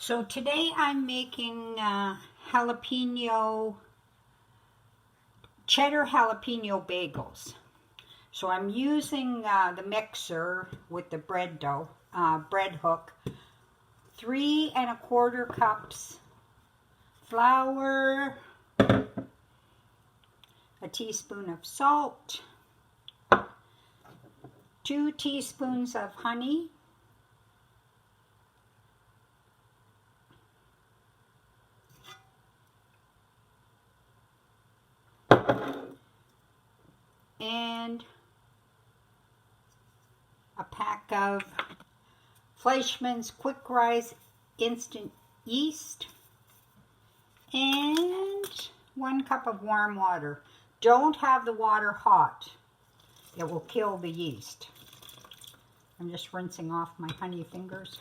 So today I'm making cheddar jalapeno bagels. So I'm using the mixer with the bread hook, 3 1/4 cups flour, a teaspoon of salt, 2 teaspoons of honey, and a pack of Fleischmann's Quick Rise Instant Yeast, and 1 cup of warm water. Don't have the water hot. It will kill the yeast. I'm just rinsing off my honey fingers.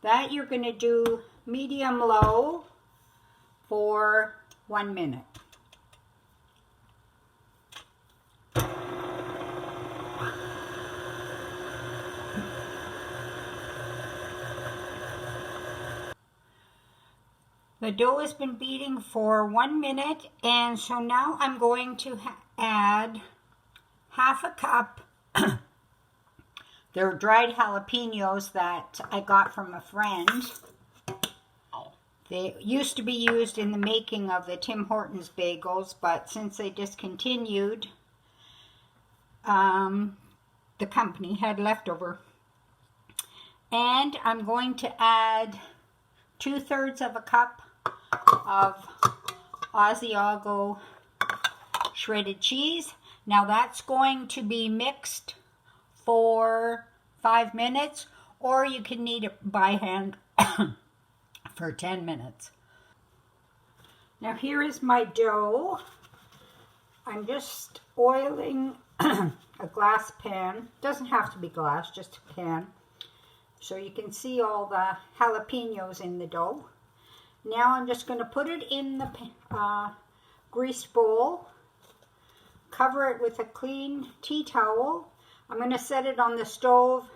That you're going to do medium-low for 1 minute. The dough has been beating for 1 minute, and so now I'm going to add 1/2 cup. They're dried jalapenos that I got from a friend. They used to be used in the making of the Tim Hortons bagels, but since they discontinued, the company had leftover. And I'm going to add 2/3 of a cup of Asiago shredded cheese. Now that's going to be mixed for 5 minutes, or you can knead it by hand for 10 minutes. Now here is my dough. I'm just oiling a glass pan. Doesn't have to be glass, just a pan. So you can see all the jalapenos in the dough. Now I'm just going to put it in the greased bowl, cover it with a clean tea towel. I'm going to set it on the stove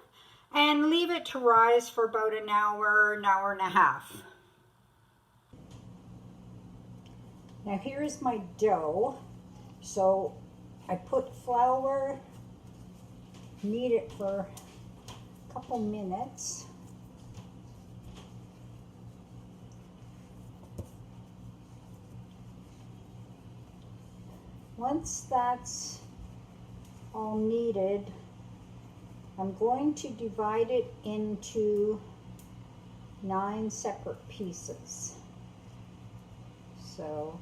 and leave it to rise for about an hour and a half. Now here's my dough. So I put flour, knead it for a couple minutes. Once that's all kneaded, I'm going to divide it into 9 separate pieces. So,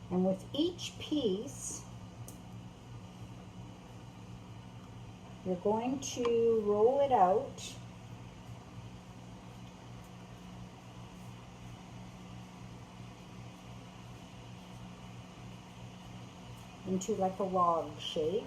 and with each piece, you're going to roll it out into like a log shape.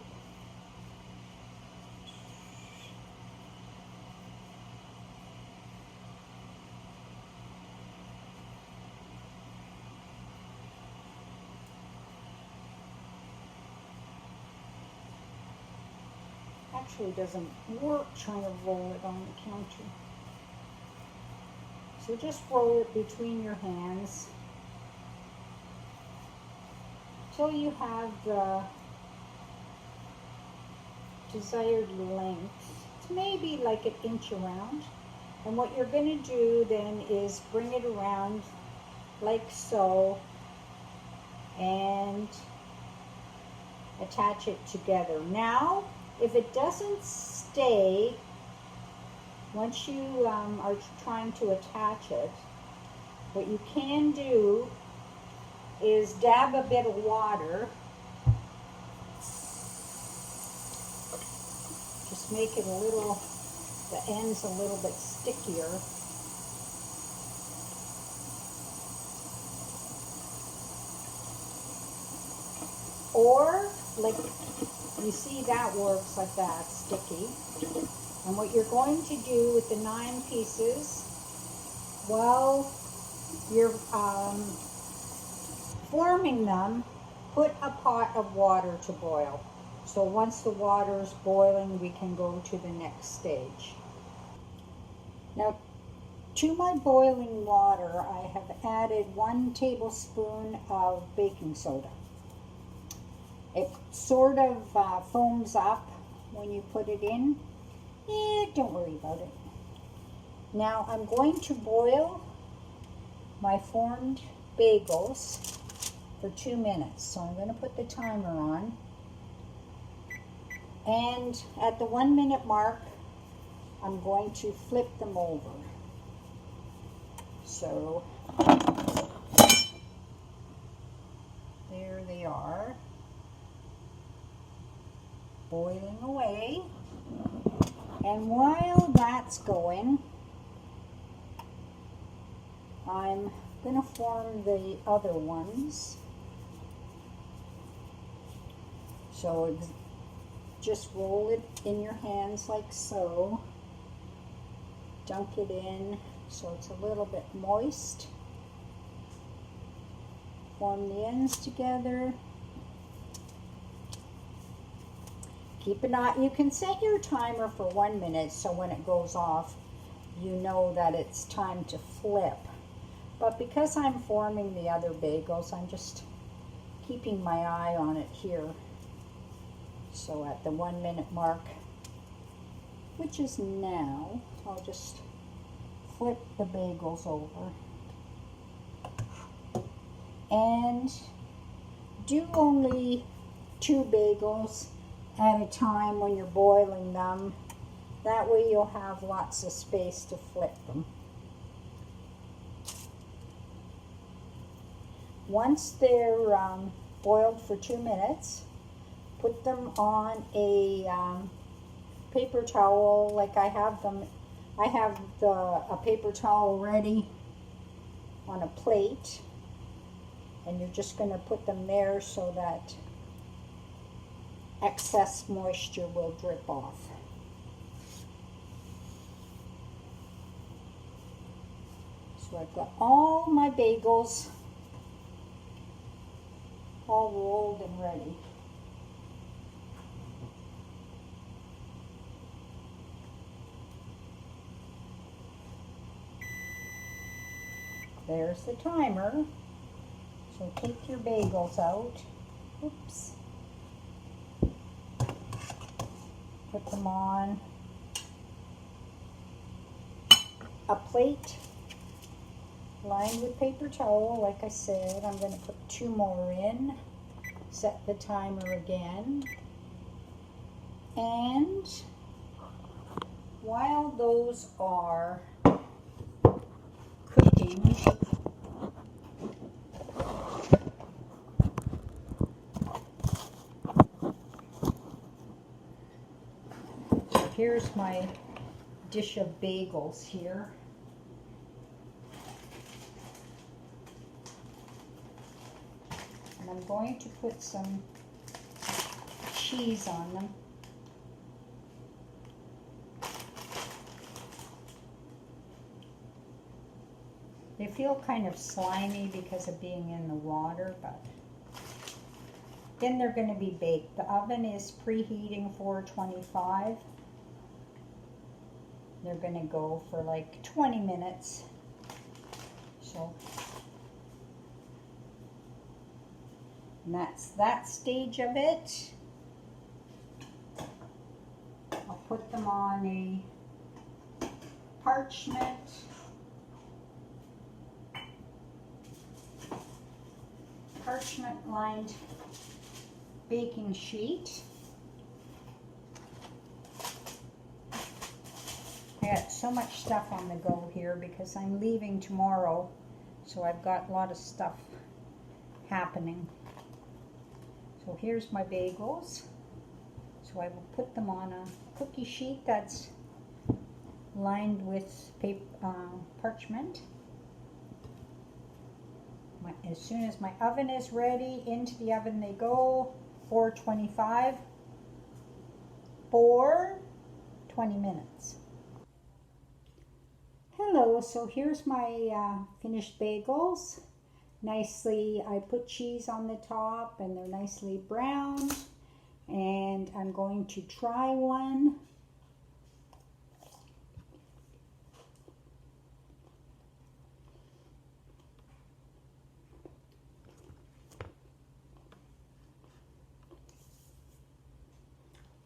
Actually doesn't work trying to roll it on the counter. So just roll it between your hands until you have the desired length. It's maybe like 1 inch around. And what you're going to do then is bring it around like so and attach it together. Now, if it doesn't stay, once you are trying to attach it, what you can do is dab a bit of water. Just make it the ends a little bit stickier. Or, like, you see that works like that, sticky. And what you're going to do with the 9 pieces, while you're forming them, put a pot of water to boil. So once the water is boiling, we can go to the next stage. Now, to my boiling water, I have added 1 tablespoon of baking soda. It sort of foams up when you put it in. Don't worry about it. Now I'm going to boil my formed bagels for 2 minutes. So I'm going to put the timer on. And at the 1 minute mark, I'm going to flip them over. So there they are, boiling away. And while that's going, I'm going to form the other ones. So just roll it in your hands like so. Dunk it in so it's a little bit moist. Form the ends together. Keep an eye. You can set your timer for 1 minute so when it goes off, you know that it's time to flip. But because I'm forming the other bagels, I'm just keeping my eye on it here. So at the 1 minute mark, which is now, I'll just flip the bagels over. And do only 2 bagels at a time when you're boiling them. That way you'll have lots of space to flip them. Once they're boiled for 2 minutes, put them on a paper towel like I have them. I have a paper towel ready on a plate, and you're just going to put them there so that excess moisture will drip off. So I've got all my bagels all rolled and ready. There's the timer. So take your bagels out. Oops. Put them on a plate lined with paper towel. Like I said, I'm going to put 2 more in. Set the timer again. And while those are cooking, here's my dish of bagels here. And I'm going to put some cheese on them. They feel kind of slimy because of being in the water, but then they're going to be baked. The oven is preheating 425. They're going to go for like 20 minutes. So, and that's that stage of it. I'll put them on a parchment lined baking sheet. I got so much stuff on the go here because I'm leaving tomorrow, so I've got a lot of stuff happening. So here's my bagels. So I will put them on a cookie sheet that's lined with parchment. As soon as my oven is ready, into the oven they go, 425 for 20 minutes. Hello, so here's my finished bagels. Nicely, I put cheese on the top and they're nicely browned. And I'm going to try one.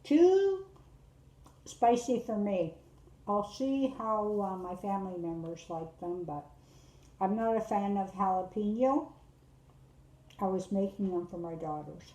Too spicy for me. I'll see how my family members like them, but I'm not a fan of jalapeno. I was making them for my daughters.